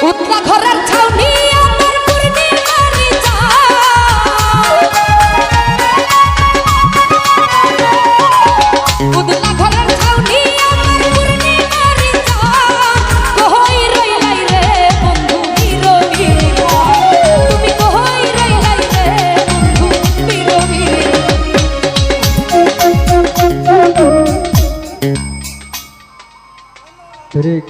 উতলা ঘরের ছাউনি আমার পূর্ণিমারি উতলা ঘরের ছাউনি আমার পূর্ণিমারি কই রইলাই রে বন্ধু বিরোহী তুমি কই রইলাই রে বন্ধু বিরোহী ঠিক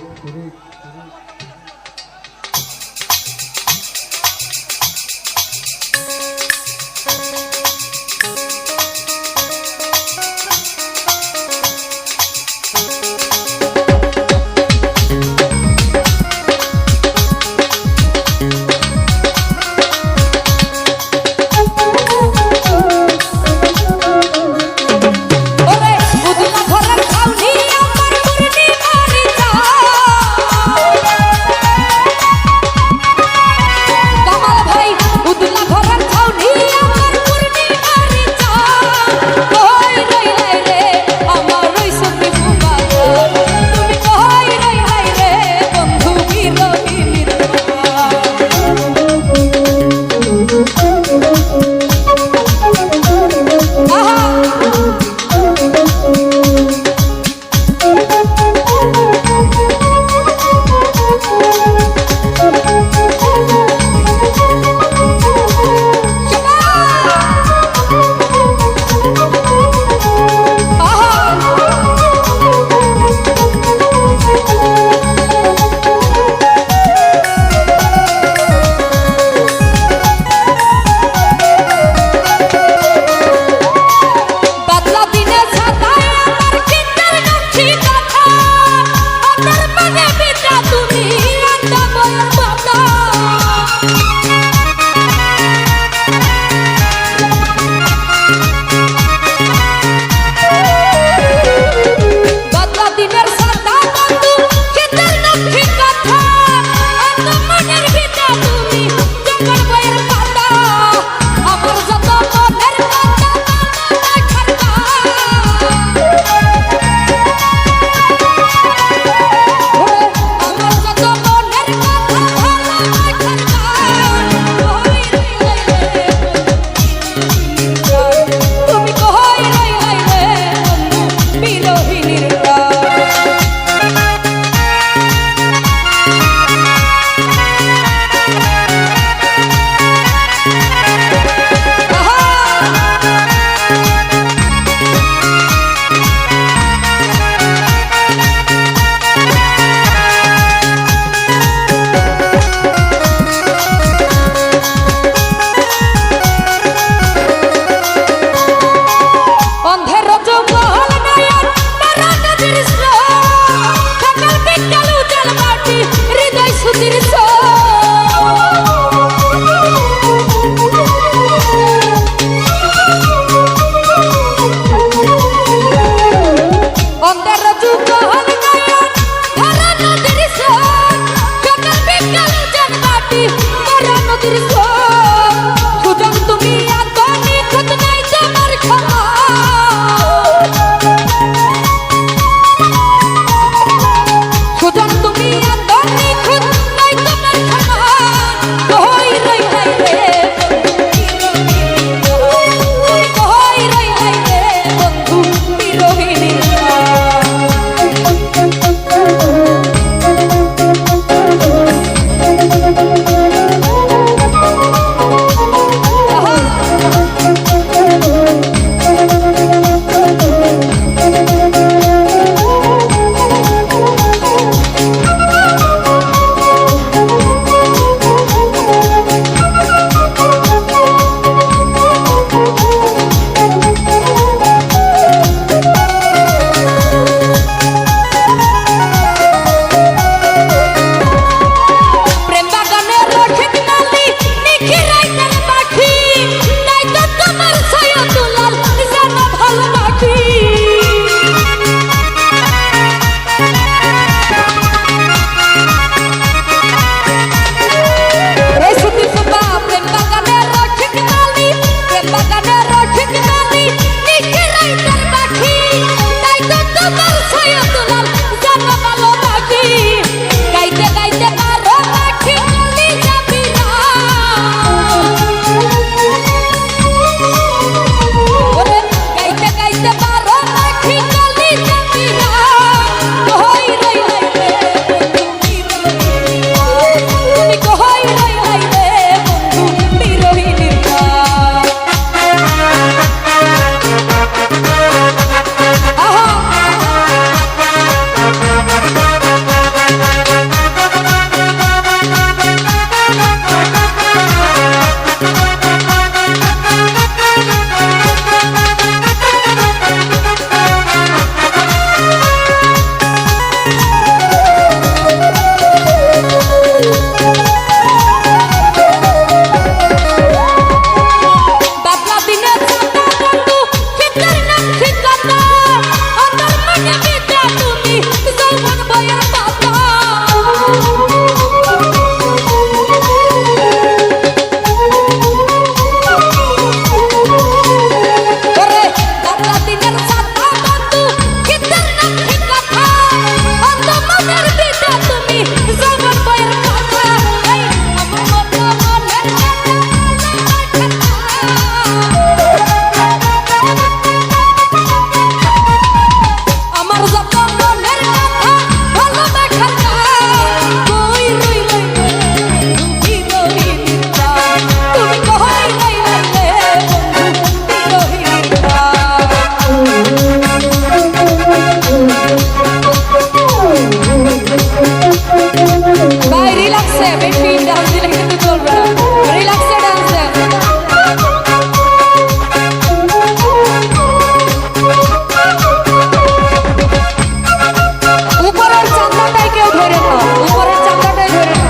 ওরে উতলা ঘরের ছাউনি আমার পূর্ণিমারি বেশি ডান্স দিলে কিন্তু চলবে না, রিল্যাক্সে ডান্স দেন। উপরের চামড়াটাই কেউ ধরে না, উপরের চামড়াটাই ধরে না।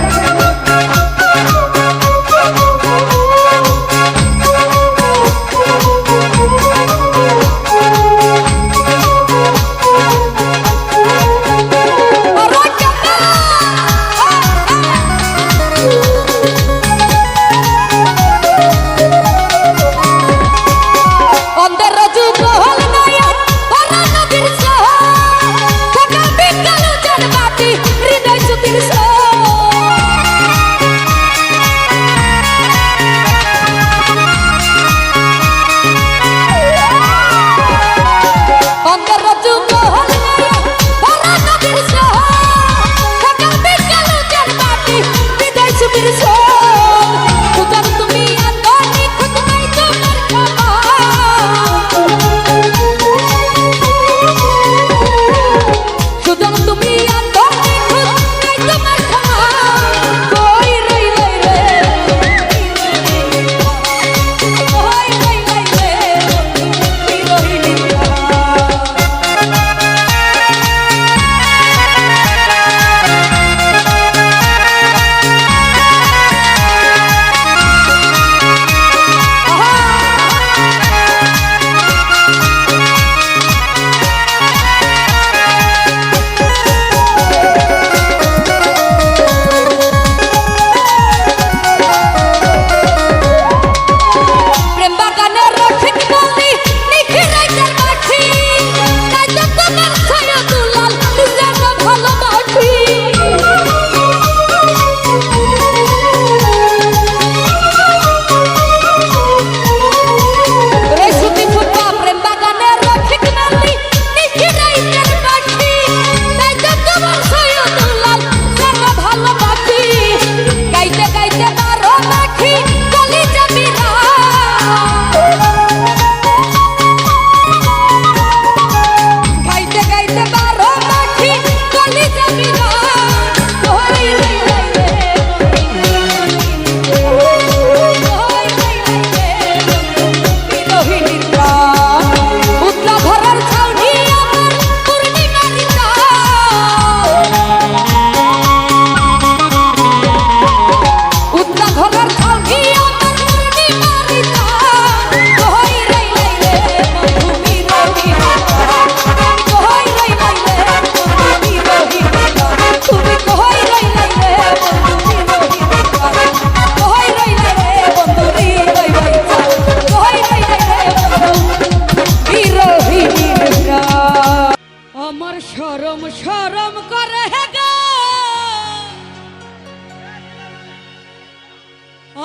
শরম শরম করে গো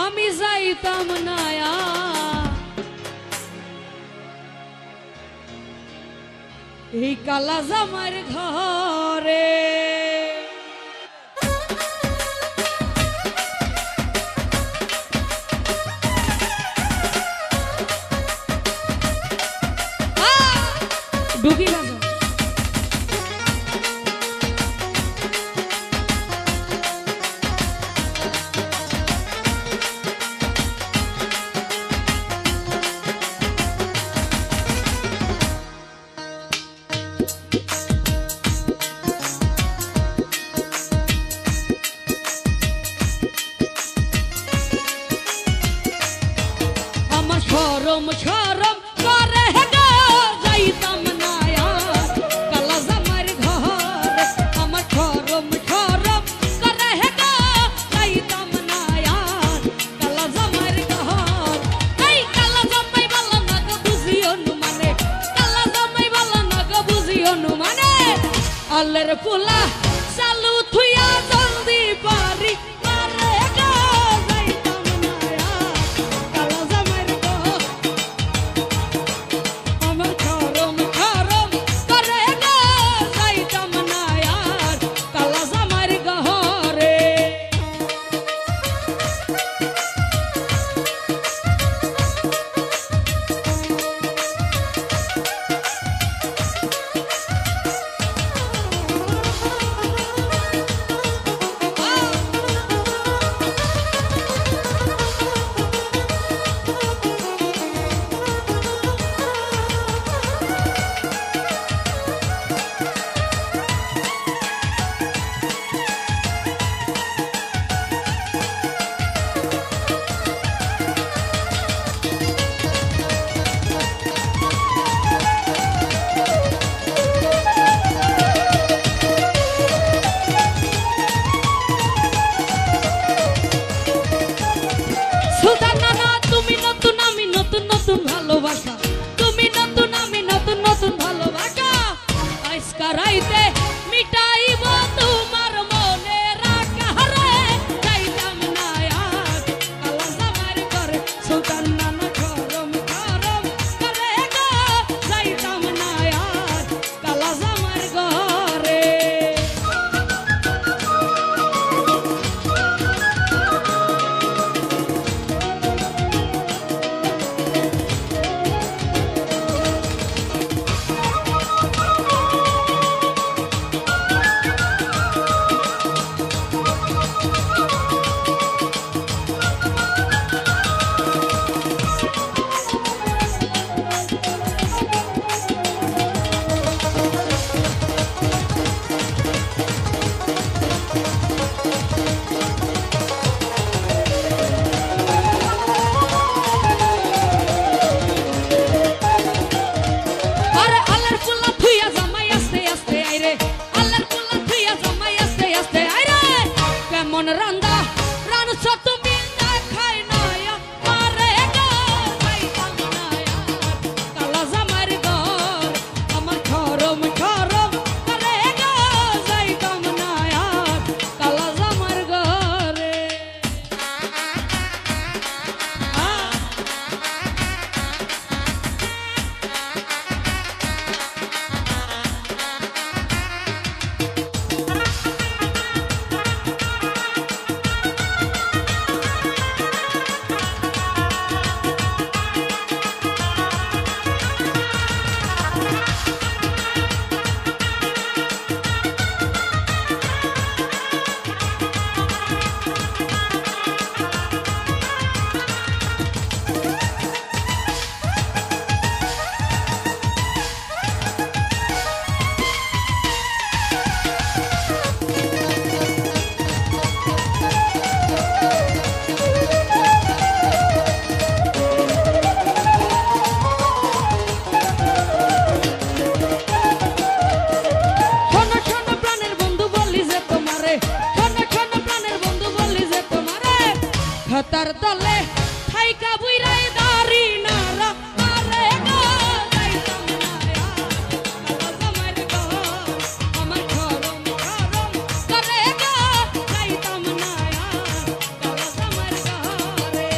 আমি যাইতাম না এই কালা জামার ঘরে ডুবি বাজো শরম শরম করে গো যাইতাম না কালা জামার ঘরে আমার শরম শরম করে গো যাইতাম না কালা জামার ঘর এই কালা জামাই ভালো না গো বুঝিও নু মানে কালা জামাই ভালো না গো বুঝিও নু মানে আল্লাহর পোলা চালু থুইয়া জলদি পারি মারে গো যাইতাম না কালা জামার ঘর রানছো তুমি দেখাই নয়া মারে গো যাইতাম না আর কালা জামার ঘর আমার খরম খরম করে গো যাইতাম না আর কালা জামার ঘরে খতার তলে থাইকা বুইরাই দাড়ি নারা মারে গো যাইতাম না আর কালা জামার ঘর আমার খরম খরম করে গো যাইতাম না আর কালা জামার ঘরে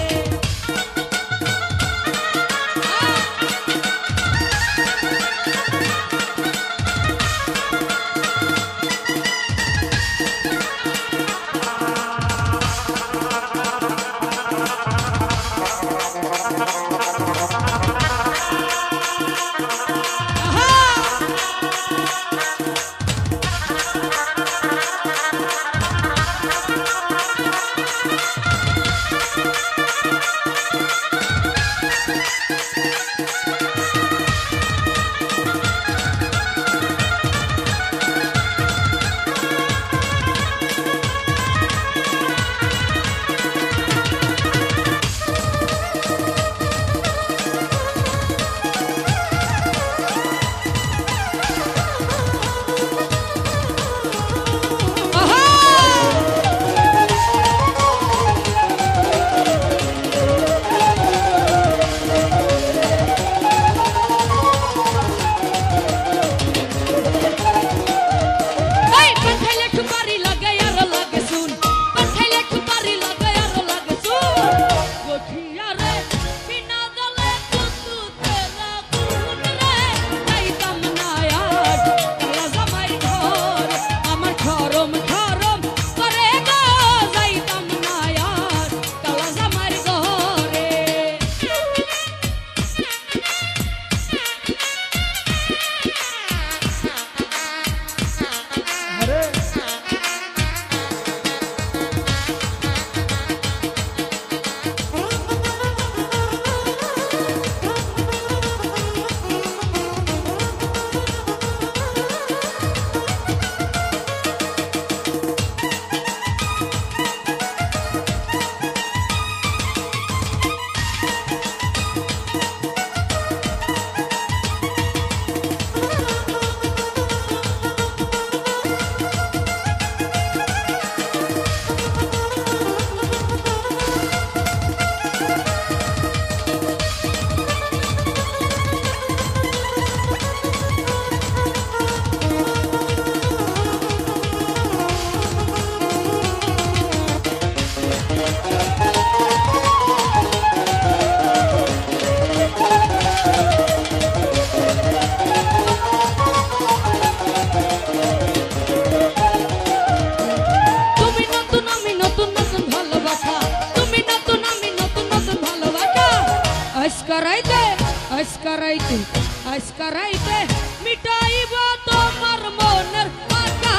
আজকারাইতে মিটাইব তোমার মনের আশা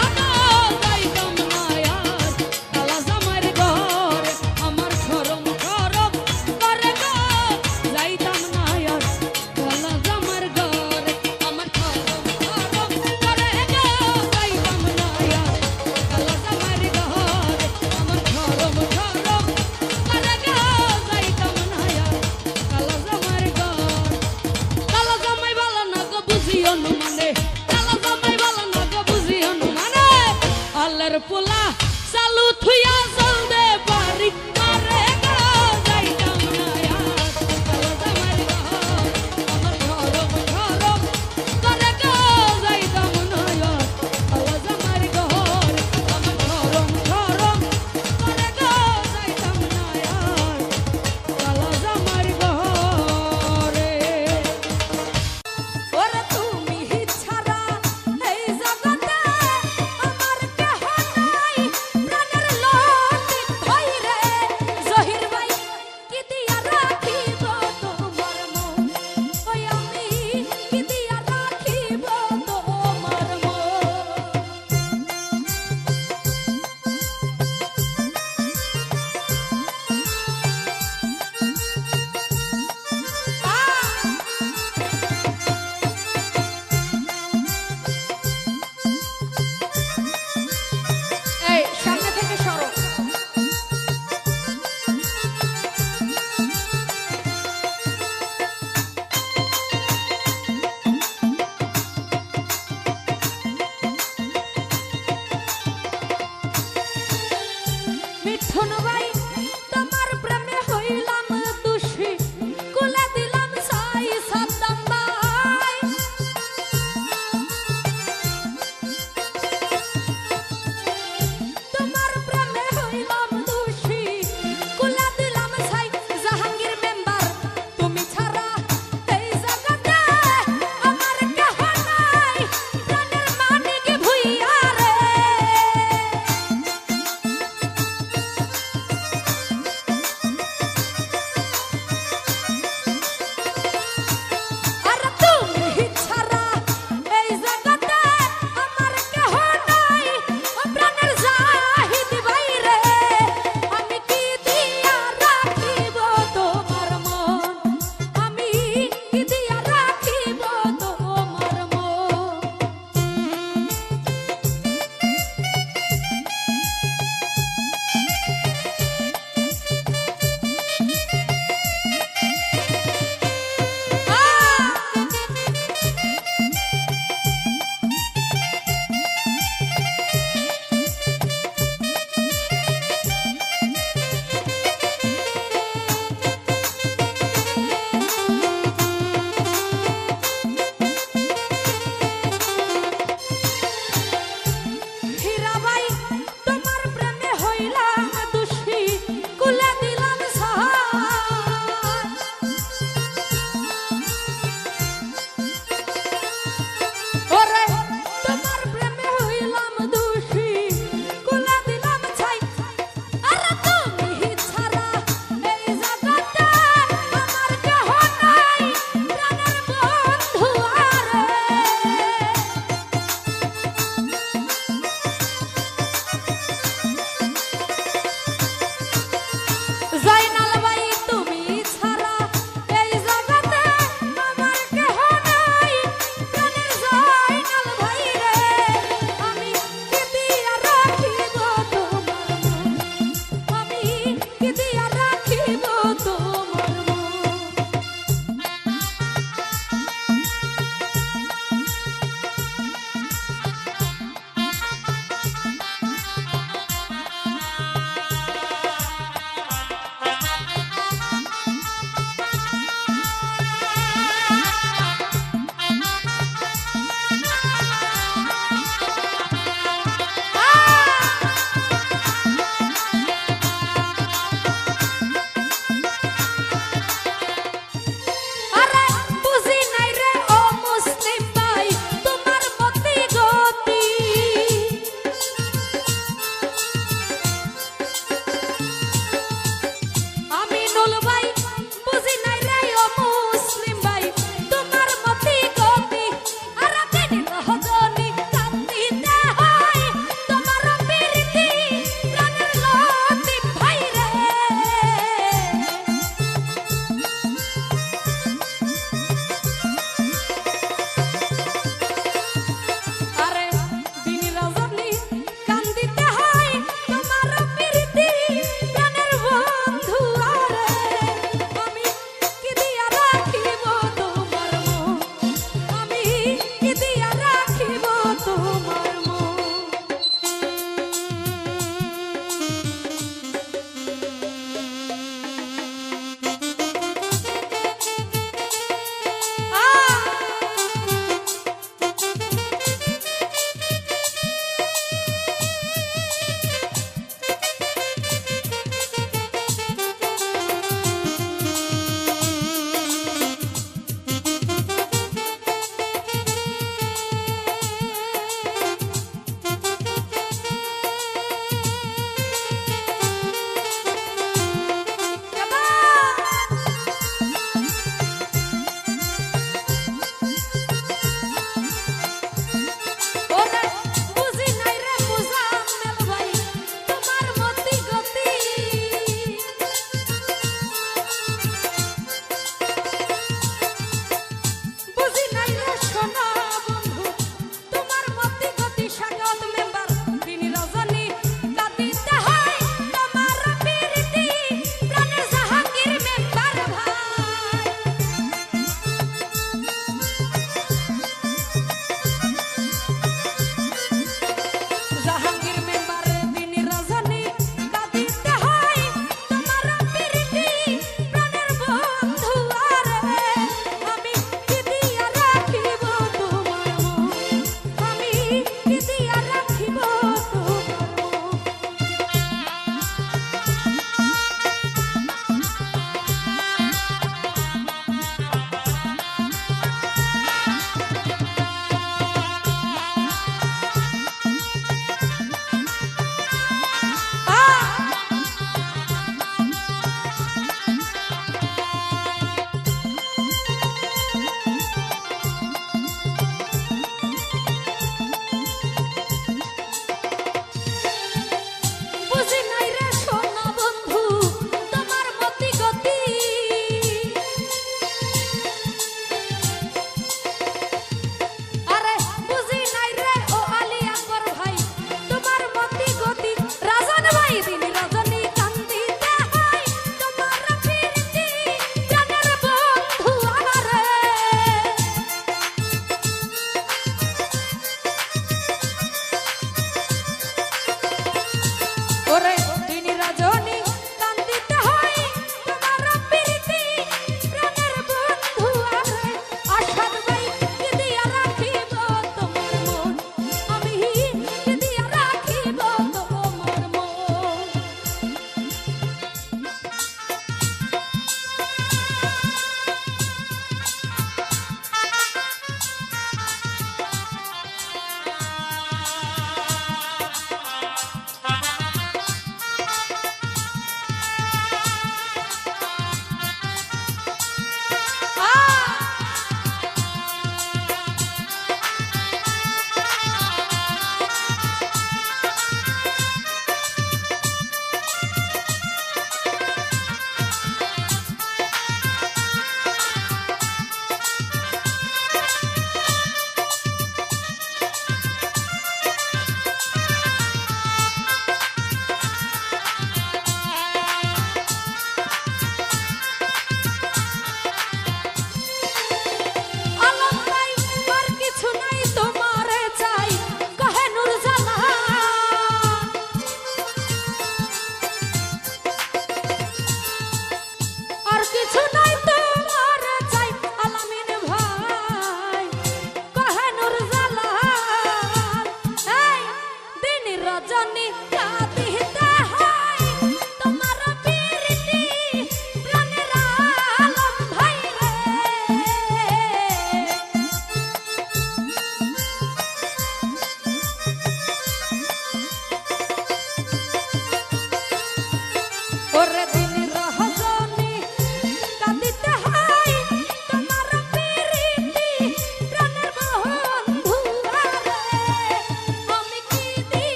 যাইতাম না আর কালা জামার ঘর আমার খরম খরম করে গো যাইতাম না আর কালা জামার ঘর আমার খরম খরম করে গো যাইতাম না আর কালা জামার ঘর আমার খরম খরম করে গো যাইতাম না আর কালা জামার ঘর কালা জামাই ভালো না গো বুঝিও না মানে তোমার প্রেমে হইলাম দোষী কুলে দিলাম ছাই সাদ্দাম ভাই তোমার প্রেমে হইলাম দোষী কুলে দিলাম ছাই জাহাঙ্গীর মেম্বার তুমি ছাড়া এই জগতে আমার কেহ নাই প্রাণের মানিক ভুইয়া রে আর তুমি ছাড়া এই জগতে আমার কেহ নাই প্রাণের জাহিদ ভাই রে আমি কি দিয়া রাখিব তোমার মন আমি কি দিয়া রাখিব তোমার মন হীরাবাই তোমার প্রেমে হইলাম দোষী কুলে দিলাম ছাই ওরে তোমার প্রেমে হইলাম দোষী কুলে দিলাম ছাই আর তুমি ছাড়া এই জগতে আমার কেহ নাই প্রাণের বন্ধু আরে জয়নাল ভাই তুমি ছাড়া এই জগতে আমার কেহ নাই প্রাণের জয়নাল ভাই রে আমি কি দিয়া রাখিব তোমার মন আমি কি দিয়া রাখিব তোমার মন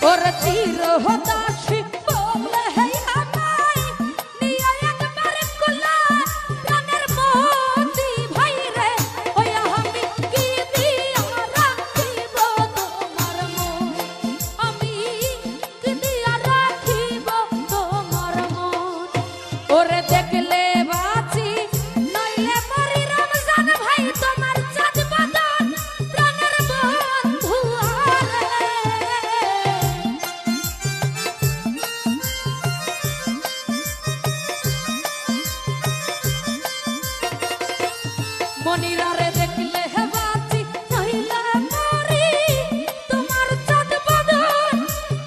ওর চির হতাশি বলে হেই আমায় নিয়ে একবার কুলা প্রাণের মতি ভাই রে ওই আমি কি দিয়া রাখিব তোমার মন আমি কি দিয়া রাখিব তোমার মন ওরে দেখলে বাঁচি নইলে মরি রমজান ভাই তোমার চাঁদ বদন প্রাণের বন্ধু আরে মনিরারে দেখলে বাঁচি নইলে মরি তোমার চাঁদ বদন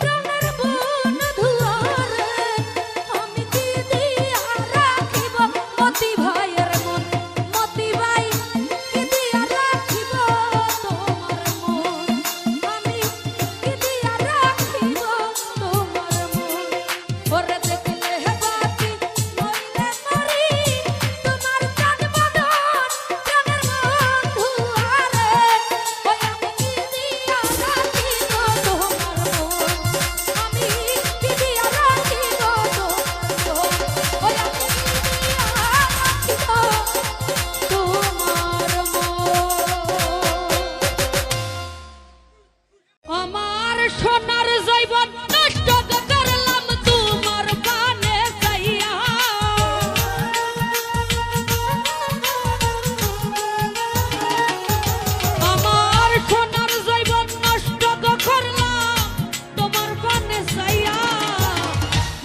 প্রাণের বন্ধু আরে আমি কি দিয়া রাখিব মতি ভাইয়ের মন মতি ভাই কি দিয়া রাখিব তোমার মন আমি কি দিয়া রাখিব তোমার মন ওরে দেখলে বাঁচি নইলে মরি তোমার চাঁদ বদন প্রাণের বন্ধু আরে ওই আমি কি দিয়া রাখিব তোমার মন আমি কি দিয়া রাখিব তোমার মন ওই আমি কি দিয়া রাখিব তোমার মন আমার সোনার জৈবন নষ্ট করলাম তোমার পানে যাইয়া আমার সোনার জৈবন নষ্ট করলাম তোমার পানে যাইয়া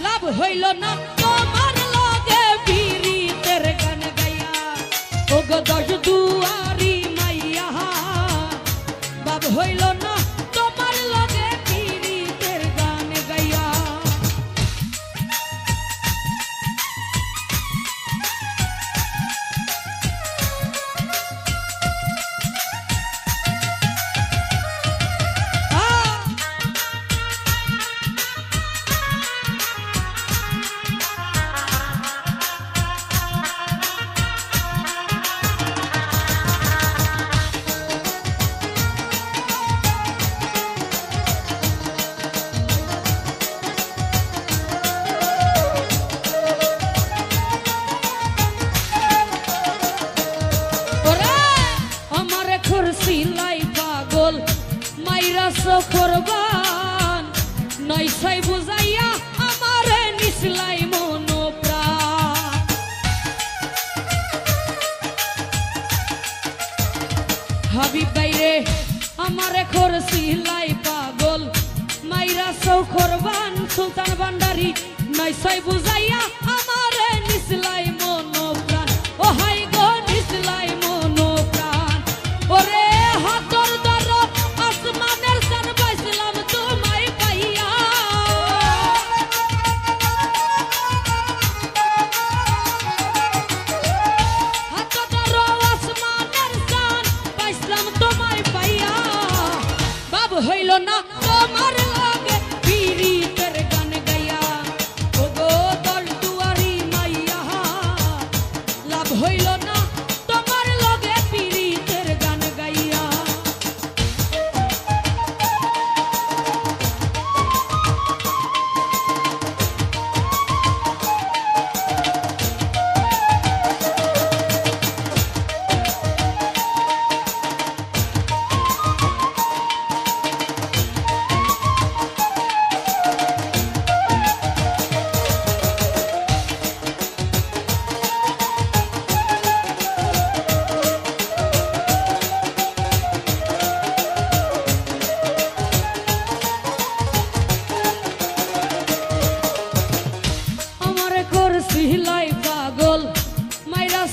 লাভ হইল না তোমার লগে পীড়িতের গান গাইয়া ওগো দশ দুয়ারি মাইয়া বাব হইল না তোমার লগে পীড়িতের গান গাইয়া ওরে আমারে খুরসিলাই পাগল মাইরা সখরবান নইছাই বুঝাইয়া আমারে নিসলাই মনোপ্রাণ হাবিব বাইরে আমারে খুরসিলাই পাগল মাইরা সখরবান সুলতান ভান্ডারি নইছাই বুঝাইয়া আমারে নিসলাই মনোপ্রাণ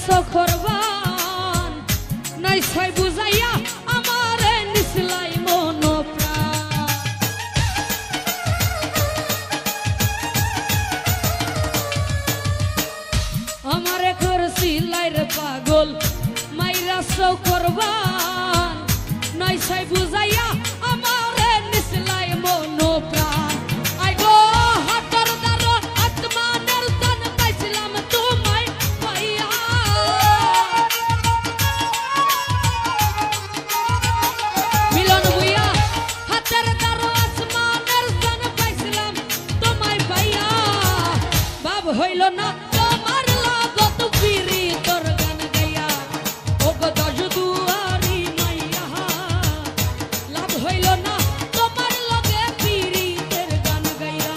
সখরবান নাই ছয় বুঝাইয়া আমারে নিসলাই মন প্রাণ আমারে করছিলাই রে পাগল মাইরা সখরবান নাই ছয় বুঝাইয়া আমারে নিসলাই মন প্রাণ আই গো হাতর দারো আত্মানের তন পাইছিলাম তোমায় পাইয়া মিলন বুইয়া হাতের দারো আসমানের তন পাইছিলাম তোমায় পাইয়া বাব হইল না তোমার লাগত পিরি তোর গান গাইয়া ও গো দশ দুয়ারি মাইয়া লাভ হইল না তোমার লগে পিরিতের গান গাইয়া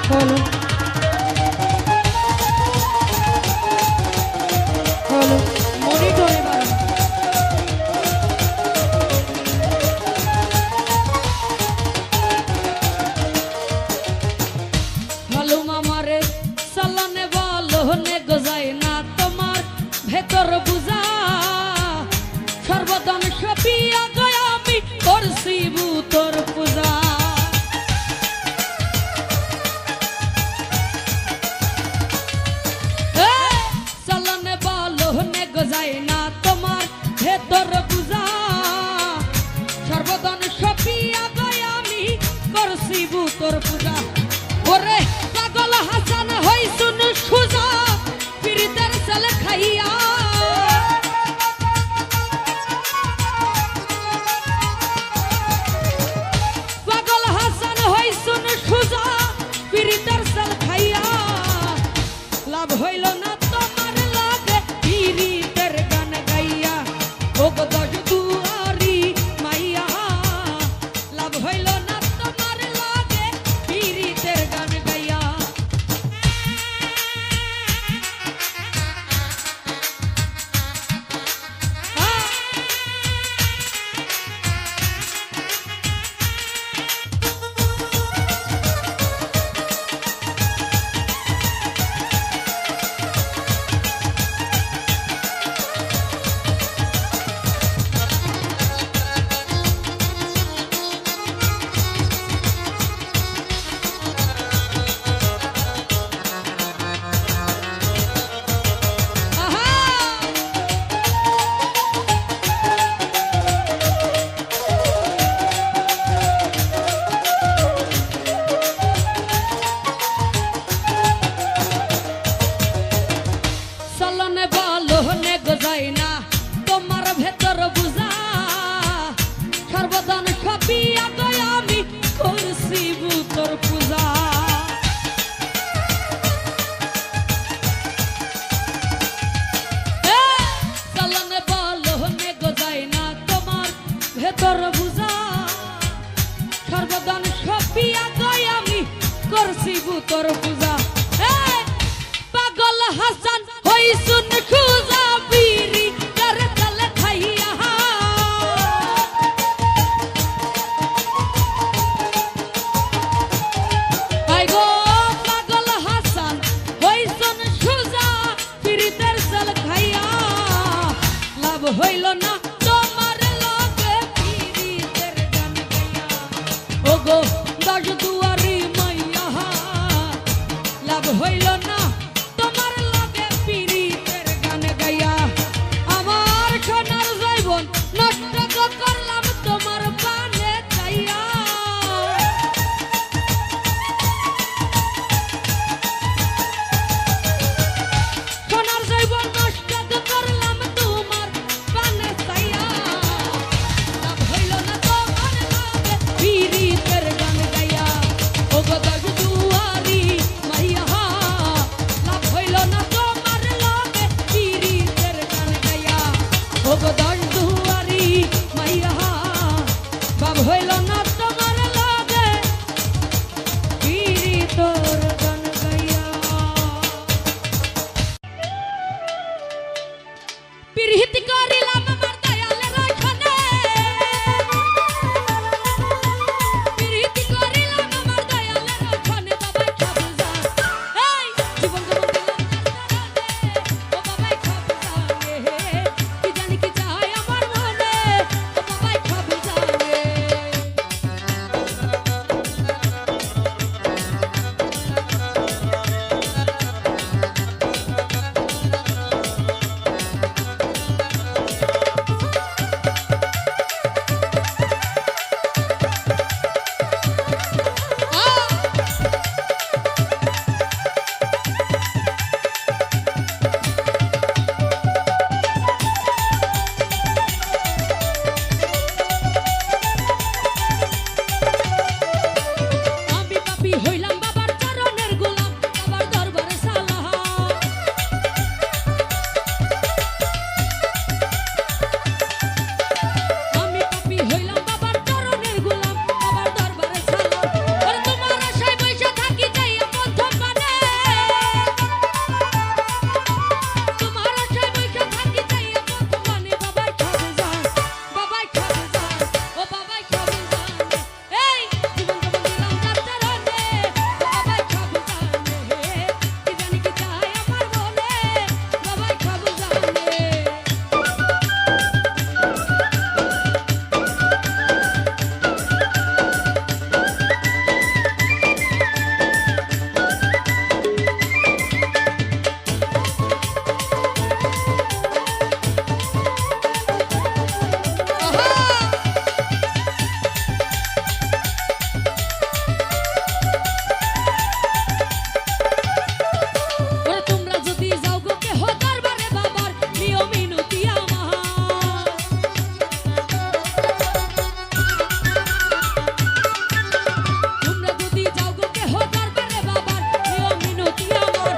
হলো হলো মনিটরে বাড়ান ভালো মামারে সালানে বলো নে গজায় না তোমার ভেতর বুঝা সর্বদান সপিয়া গয়া আমি করছি ভূতর পূজা সালানে বলো নে গজায় না তোমার ভেতর বুঝা সর্বদান সপিয়া গয়া আমি করছি ভূতর পূজা ওরে পাগল হাসান হইছুন সুজা পিরিতের সেল খাইয়া পাগল হাসান হইছুন সুজা পিরিতের সেল খাইয়া লাভ হইল না তোমার লাগে পিরিতের গান গাইয়া ও গো দশ দুয়ারি মাইয়া লাভ হইল না তোমার লাগে পিরিতের গান গাইয়া চলনে বলো নে গজাই না তোমার ভেতর বুঝা সর্বদান সপিয়া গয়া আমি করছি ভূতর পূজা চলনে বলো নে গজাই না তোমার ভেতর বুঝা সর্বদান সপিয়া গয়া আমি করছি ভূতর পূজা পাগল হাসান হইছুন সুজা পিরি তার তালে খাইয়া আই গো পাগল হাসান হইছুন সুজা পিরি তার তালে খাইয়া লাভ হইল না তোমার লগে পিরিতের গান গাইয়া ও গো দশ দুয়ারি মাইয়া লাভ হইল না তোমার লগে পিরিতের গান গাইয়া আমার সোনার জৈবন নষ্ট করলাম তোমার পানে চাইয়া সোনার জৈবন নষ্ট করলাম তোমার করিলাম আমার দয়ালের ওইখানে প্রীতি করিলাম আমার দয়ালের ওইখানে বাবাই খাবো যা এই জীবন যেমন দিলাম ও বাবাই খাবো জানে কি জানি কি চাই আমার মনে ও বাবাই খাবো জানে আমি পাপী হইলাম বাবার চরণের গোলাম বাবার দরবারে সালাম আমি পাপী হইলাম বাবার চরণের গোলাম বাবার দরবারে সালাম ওরে তোমার আশায় বইসা থাকি যাইয়া মধ্যপানে তোমার আশায় বইসা থাকি যাইয়া মধ্যপানে বাবাই খাবো জান বাবাই খাবো জান ও বাবাই খাবো জান এই জীবন যেমন দিলাম যার চরণে ও বাবাই খাবো জানে কি জানি কি চাই আমার মনে বাবাই খাবো জানে ওরে তোমরা যদি যাও গো কেহ দরবারে বাবার নিও মিনতি আমার তোমরা যদি যাও গো কেহ দরবারে বাবার নিও মিনতি আমার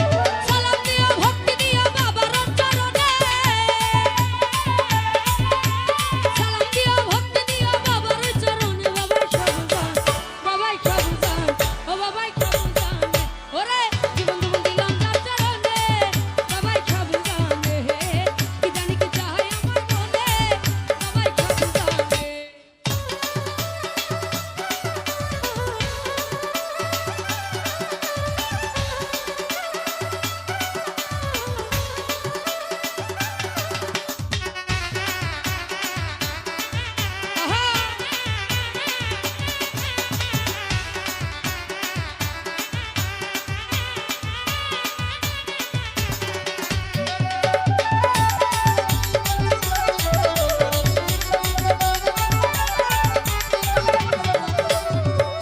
সালাম দিও ভক্তি দিও বাবার চরণে সালাম দিও ভক্তি দিও বাবার চরণে বাবাই খাবো জান ও বাবাই খাবো জান ওরে জীবন যেমন দিলাম যার চরণে বাবাই খাবো জানে কি জানি কি চাই আমার মনে বাবাই খাবো জানে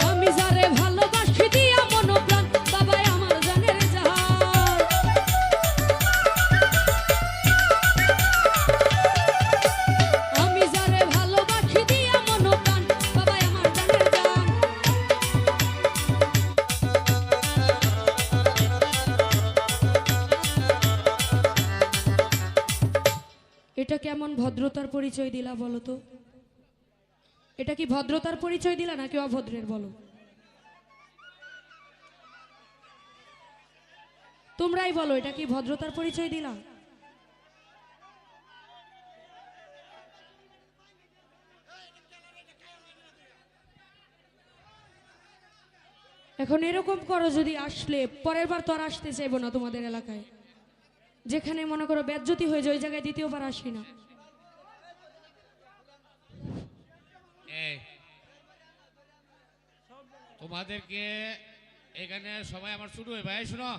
আমি যারে ভালোবাসি দিয়া মন প্রাণ বাবাই আমার জানের জান আমি যারে ভালোবাসি দিয়া মন প্রাণ বাবাই আমার জানের জান এটা কেমন ভদ্রতার পরিচয় দিলা বলো তো এটা কি ভদ্রতার পরিচয় দিলা নাকি অভদ্রের বলো তোমরাই বলো এটা কি ভদ্রতার পরিচয় দিলা এখন এরকম করো যদি আসলে পরের বার তো আর আসতে চাইবো না তোমাদের এলাকায় যেখানে মনে করো বেজ্জতি হয়ে যায় ওই জায়গায় দ্বিতীয়বার আসি না এই তোমাদেরকে এখানে সবাই আমার ছোট হয়ে ভাই শুনো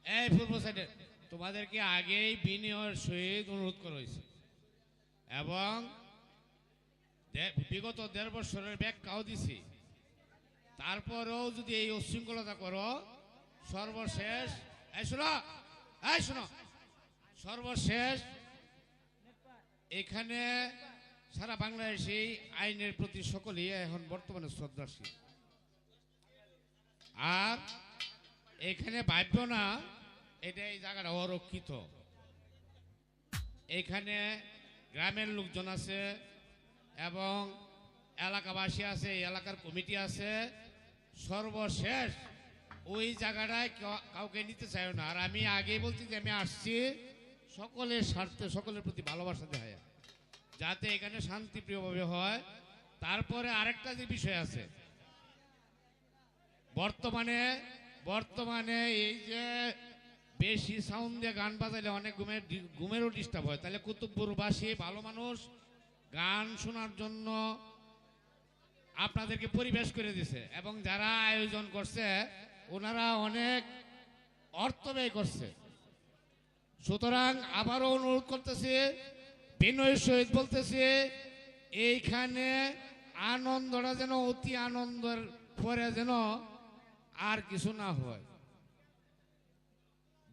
এই পূর্ব সাইডে তোমাদেরকে আগেই বিনয়ের সহিত অনুরোধ করা হয়েছে এবং বিগত 1.5 বছরের ব্যাখ্যাও দিছি তারপরেও যদি এই উচ্ছৃঙ্খলতা করো সর্বশেষ এই শোনো সর্বশেষ এখানে সারা বাংলাদেশে আইনের প্রতি সকলেই এখন বর্তমানে শ্রদ্ধাশীল আর এখানে ভাবব না এটা এই জায়গাটা অরক্ষিত এখানে গ্রামের লোকজন আছে এবং এলাকাবাসী আছে এলাকার কমিটি আছে সর্বশেষ ওই জায়গাটায় কাউকে নিতে চাই না আর আমি আগেই বলছি যে আমি আসছি সকলের স্বার্থে সকলের প্রতি ভালোবাসা দেখায়, যাতে এখানে শান্তিপ্রিয়ভাবে হয়। তারপরে আরেকটা যে বিষয় আছে, বর্তমানে এই যে বেশি সাউন্ড দিয়ে গান বাজাইলে অনেক ঘুমেরও ডিস্টার্ব হয়। তাহলে কুতুবপুরবাসী ভালো মানুষ গান শোনার জন্য আপনাদেরকে পরিবেশ করে দিছে, এবং যারা আয়োজন করছে ওনারা অনেক অর্থ ব্যয় করছে। সুতরাং আবারও অনুরোধ করতেছি, বিনয়ের সহিত বলতেছি, এইখানে আনন্দটা যেন অতি আনন্দের পরে যেন আর কিছু না হয়,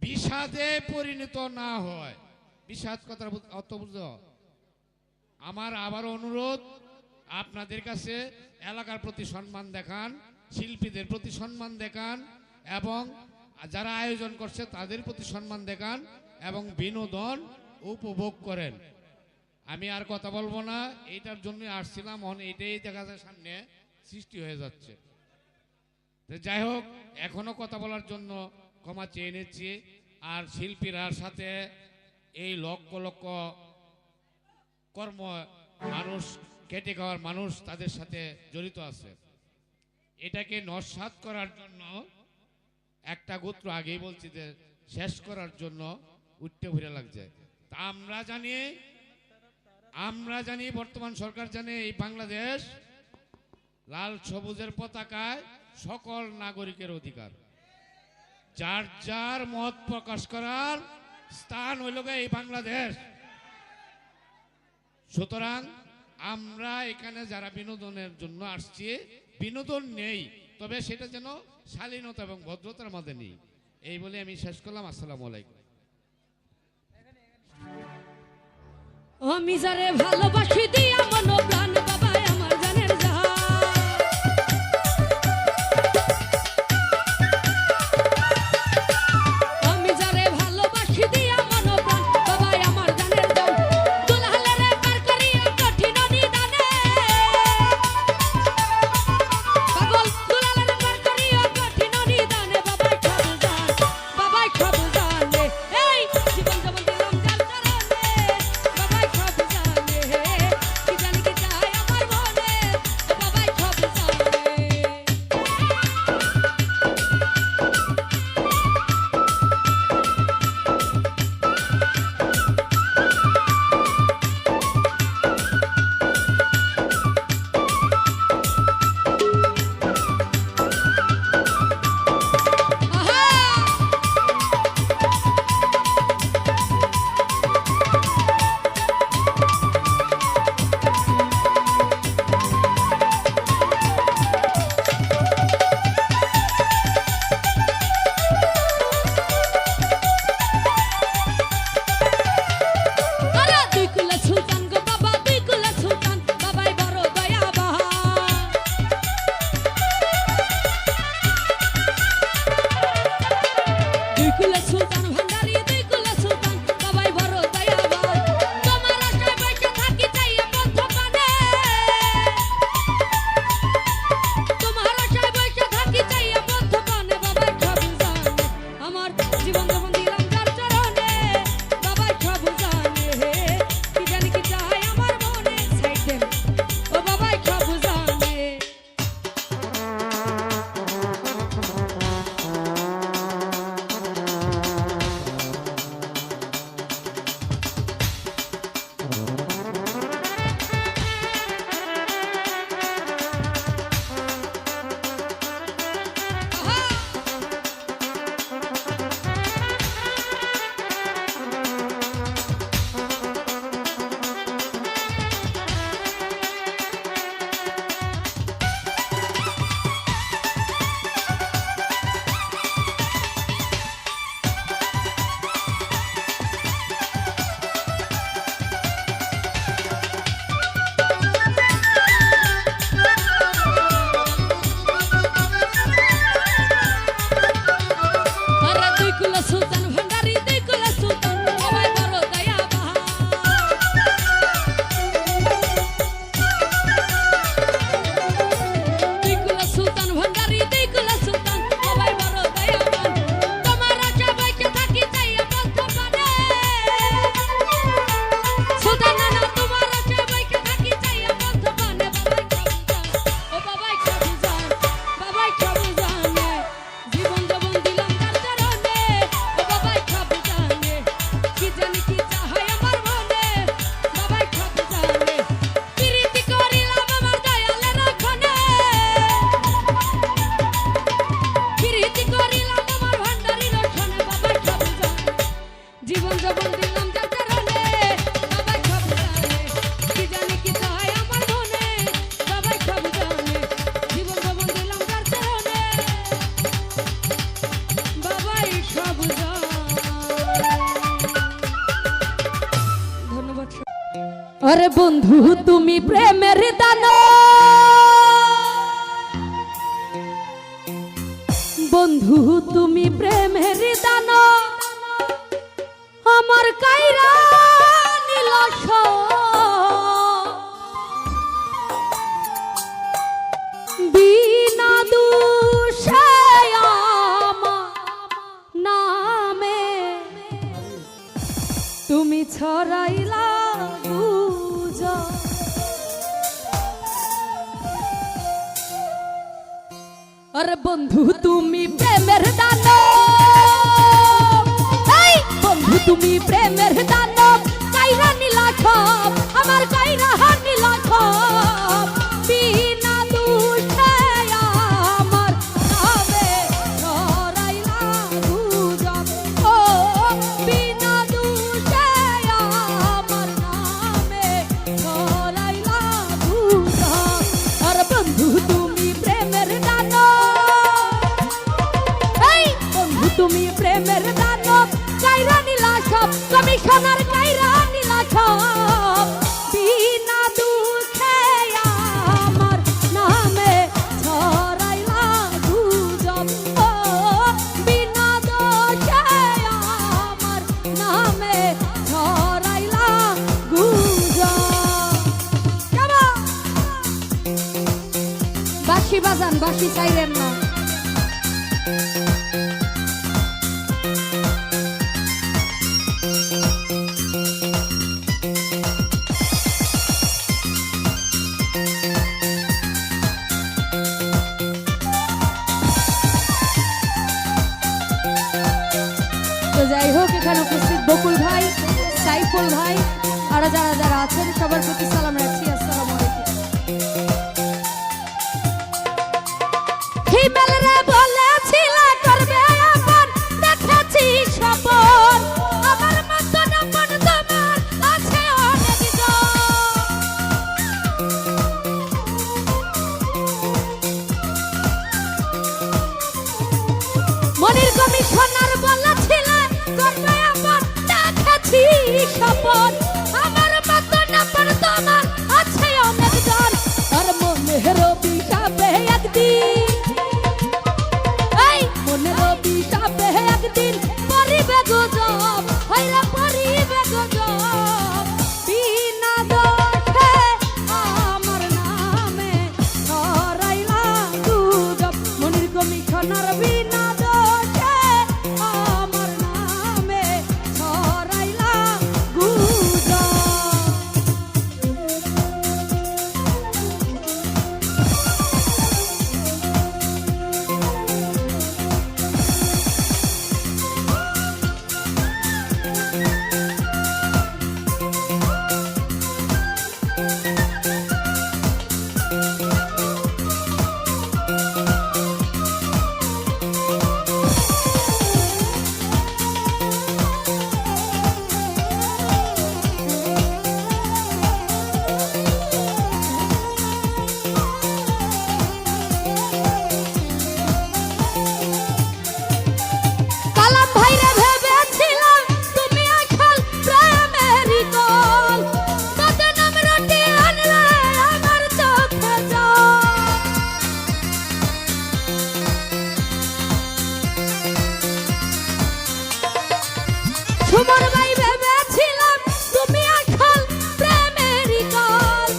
বিষাদে পরিণত না হয়। বিষাদ কথা অত বুঝো। আমার আবারও অনুরোধ আপনাদের কাছে, এলাকার প্রতি সম্মান দেখান, শিল্পীদের প্রতি সম্মান দেখান, এবং যারা আয়োজন করছে তাদের প্রতি সম্মান দেখান, এবং বিনোদন উপভোগ করেন। আমি আর কথা বলবো না, এইটার জন্য আসছিলাম, এইটাই দেখা যায় সামনে সৃষ্টি হয়ে যাচ্ছে। যাই হোক, এখনো কথা বলার জন্য ক্ষমা চেয়ে নিচ্ছি। আর শিল্পীরার সাথে এই লক্ষ লক্ষ কর্ম মানুষ, কেটে খাওয়ার মানুষ তাদের সাথে জড়িত আছে। এটাকে নস্যাৎ করার জন্য একটা গোত্র আগেই বলছি যে শেষ করার জন্য উঠতে ঘুরে লাগছে। তা আমরা জানি বর্তমান সরকার জানে এই বাংলাদেশ লাল সবুজের পতাকায় সকল নাগরিকের অধিকার, যার যার মত প্রকাশ করার স্থান হইল এই বাংলাদেশ। সুতরাং আমরা এখানে যারা বিনোদনের জন্য আসছি, বিনোদন নেই, তবে সেটা যেন শালীনতা এবং ভদ্রতার মধ্যে নেই। এই বলে আমি শেষ করলাম। আসসালামু আলাইকুম। আমি যারে ভালোবাসি দিয়া মন প্রাণ বাবা আমার জানের জান, আমি যারে ভালোবাসি দিয়া মন প্রাণ বাবা আমার জানের জান, দুলালেরে পার করিয়া কঠিন নিদানে, পাগল দুলালেরে পার করিয়া কঠিন নিদানে, বাবাই সব জানে, এই জীবন যেমন দিলাম যার চরণে, বাবাই সব জানে, কি জানি আরে বন্ধু তুমি প্রেমের দানো, বন্ধু তুমি প্রেমের দানো, আমার কাইরা নীল বিনা দোষে আমার নামে তুমি ছড়াইলা গুজব। আরে বন্ধু তুমি প্রেমের দানো, এই বন্ধু তুমি প্রেমের দানো, কাইরা নীলা সব আমার কাইরা নীলা সব বিনা দোষে আমার নামে ছড়াইলা গুজব। ও বিনা দোষে আমার নামে ছড়াইলা গুজব। আর বন্ধু তুমি প্রেমের দানো, এই বন্ধু তুমি প্রেমের দানো, কাইরা নীলা সব কমিশনার কাইরা নীলা সব বিনা দুঃখে আমার নামে ছড়াইলা গুজব। ও বিনা দোষে আমার নামে ছড়াইলা গুজব। বাঁশি বাজান, বাঁশি চাইলেন না। তো যাই হোক, এখানে উপস্থিত বকুল ভাই, সাইফুল ভাই, আরো যারা যারা আছেন সবার প্রতি সালাম রাখছি। আসসালামু আলাইকুম। হিমেল রে বলেছিল করবে আপন, দেখেছি স্বপন, আমার মতো আপন তোমার আছে অনেক জন। মনির কমিশনার বলেছিল করবে আপন, দেখেছি স্বপন, আমার মতো আপন তোমার আছে অনেক জন। আর মনের অভিশাপে একদিন, মনের অভিশাপে একদিন পরিবে গুজব, হইরা পরিবে গুজব। বিনা দোষে আমার নামে ছড়াইলা গুজব। মনির কমিশনার বিনা দোষে আমার নামে ছড়াইলা গুজব। কালাম ভাইরে ভেবেছিলাম তুমি আসল প্রেমেরই গোল, বদনাম রটি আনলে আমার চোখে জল। সুমন ভাই ভেবেছিলাম তুমি আসল প্রেমেরই গোল,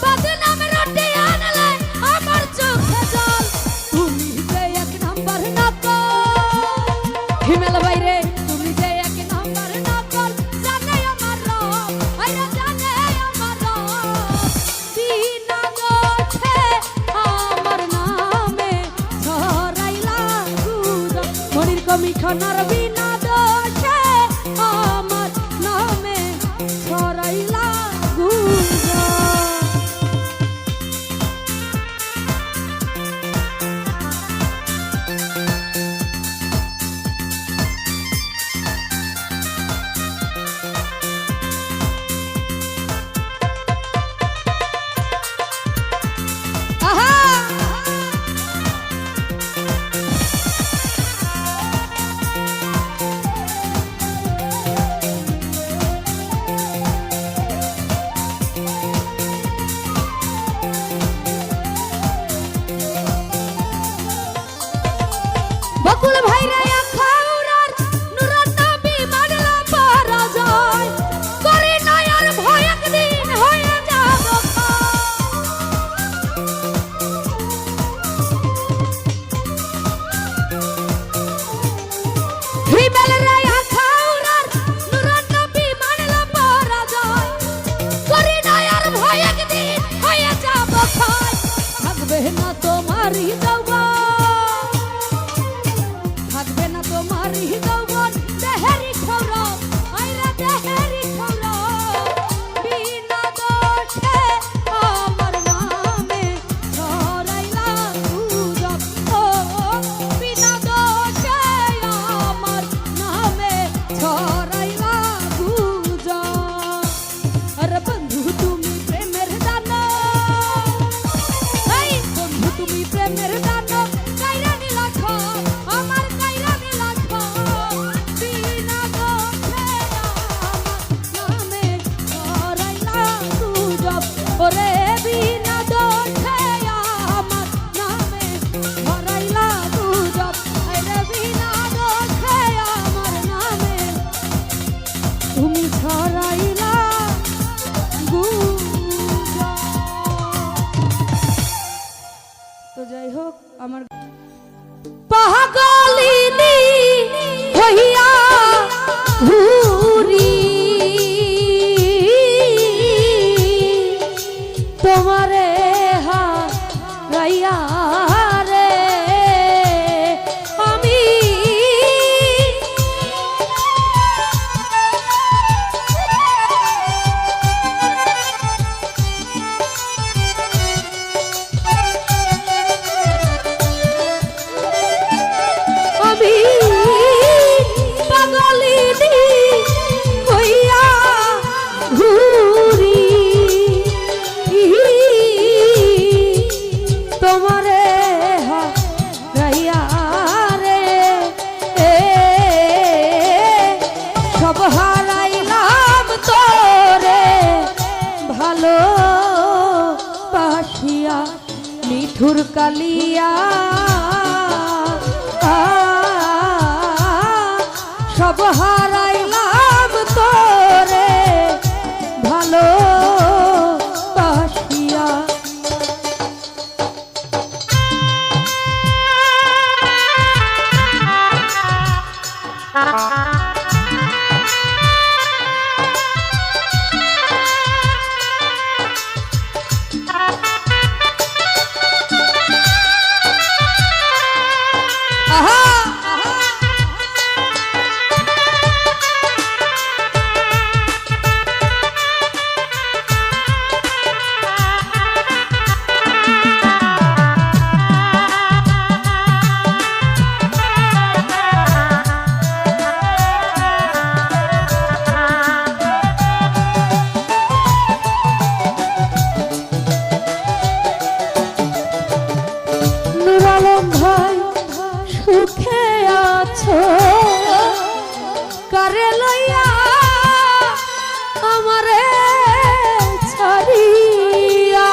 বদনাম রটি আনলে আমার চোখে জল। তুমি যে এক নাম্বার নকল, হিমেল বাইরে তুমি যে এক নাম্বার নকল, জানে আমার রব, আইরা জানে আমার রব। বিনা দোষে আমার নামে ছড়াইলা গুজব। মনির কমিশনার বিনা দোষে আমার নামে ছড়াইলা গুজব। আহা তোরে বিনা দোষে আমার নামে ভরাইলা গুজব রে বিনা দোষে আমার নামে তুমি ছড়াইলা গুজব। তো যাই হোক আমার পাগলিনী হইয়া ঘুরি তোমারে হারাইয়া রে আমি আমি পাগলিনী হইয়া ঘুরি তোমারে হারাইয়া রে সব হারাইলাম তোরে ভালো বাসিয়া নিঠুর কালিয়া সব হারাইলাম তোরে ভালো বাসিয়া। সুখে আছো কারে লইয়া আমারে ছাড়িয়া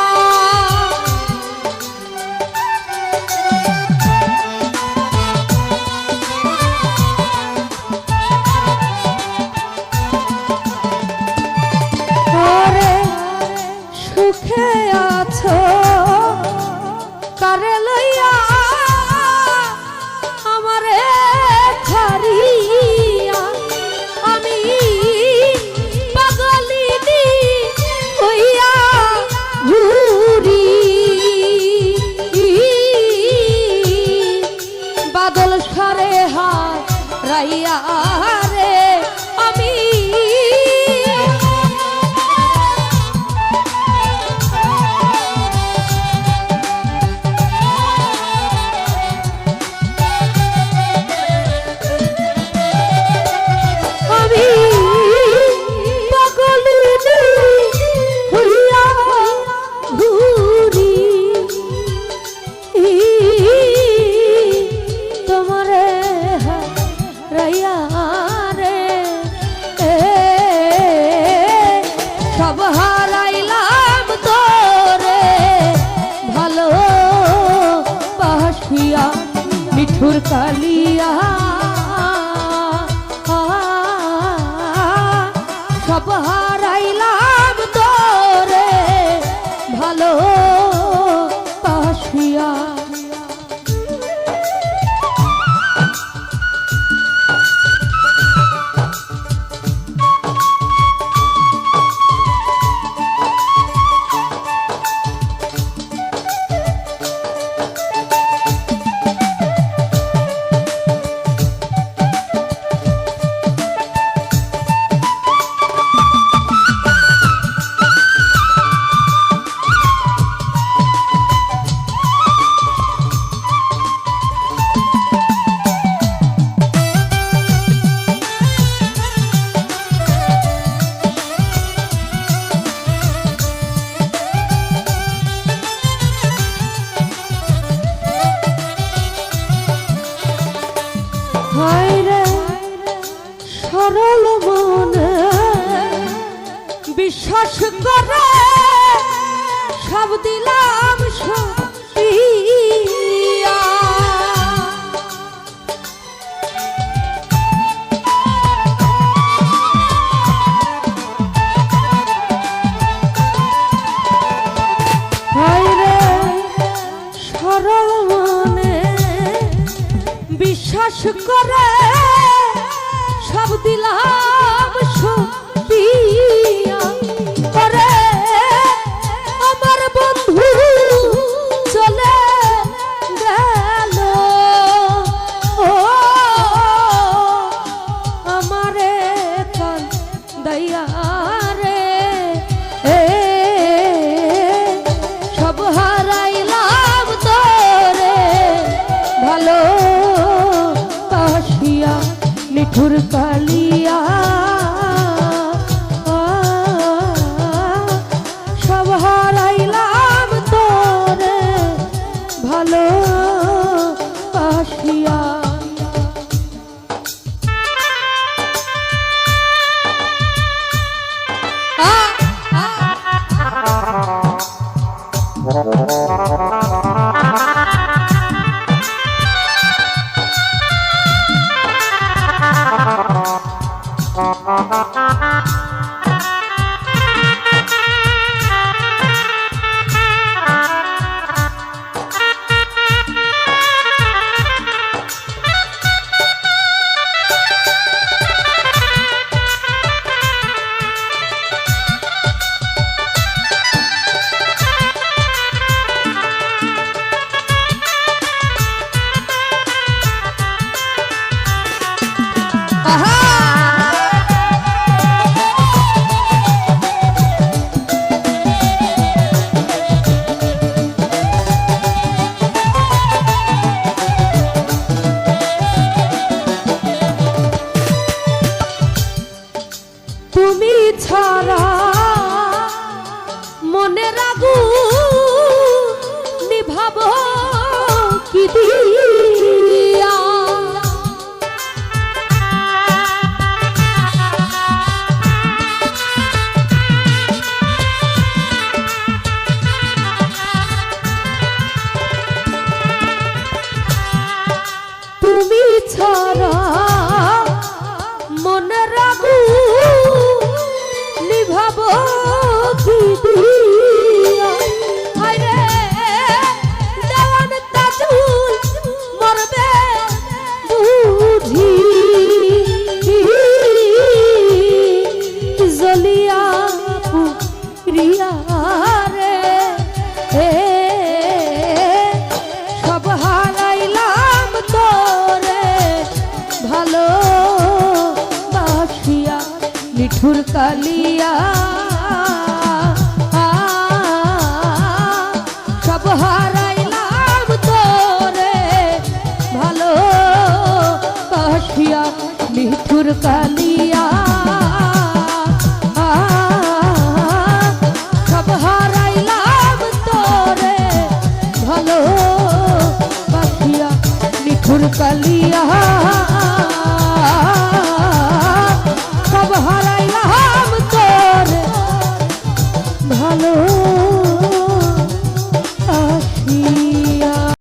ওরে সুখে আছো কারে লইয়া ছাড়িয়া আমি পাগলিনী হইয়া ঘুরি বাদল সারে হারাইয়া রে আমি নিঠুর কালিয়া সব হারাইলাম তোরে ভালো বাসিয়া। সরল মনে বিশ্বাস করে সব দিলাম সপিয়া হায়রে সরল মনে বিশ্বাস করে সব দিলাম সপিয়া করে আমার বন্ধু চলে গেল ও আমারে কান দয়া রে সব হারাইলাম তোরে ভালো বাসিয়া নিঠুর কালিয়া সব হারাইলাম তোরে ভালো বাসিয়া তুমি ছাড়া মনে রাগু নিভাবো কি দিয়া তুমি ছাড়া মনে রাগু নিভাবো কি দিয়া হায়রে দেওয়ান তাজুল মরবে বুঝি জলিয়া প্রিয়া রে সব হারাইলাম তোরে ভালো বাসিয়া নিঠুর কালিয়া সব হারাইলাম তোরে ভালো বাসিয়া নিঠুর কালিয়া সব হারাইলাম তোরে ভালো বাসিয়া নিঠুর কালিয়া সব হারাইলাম তোরে ভালো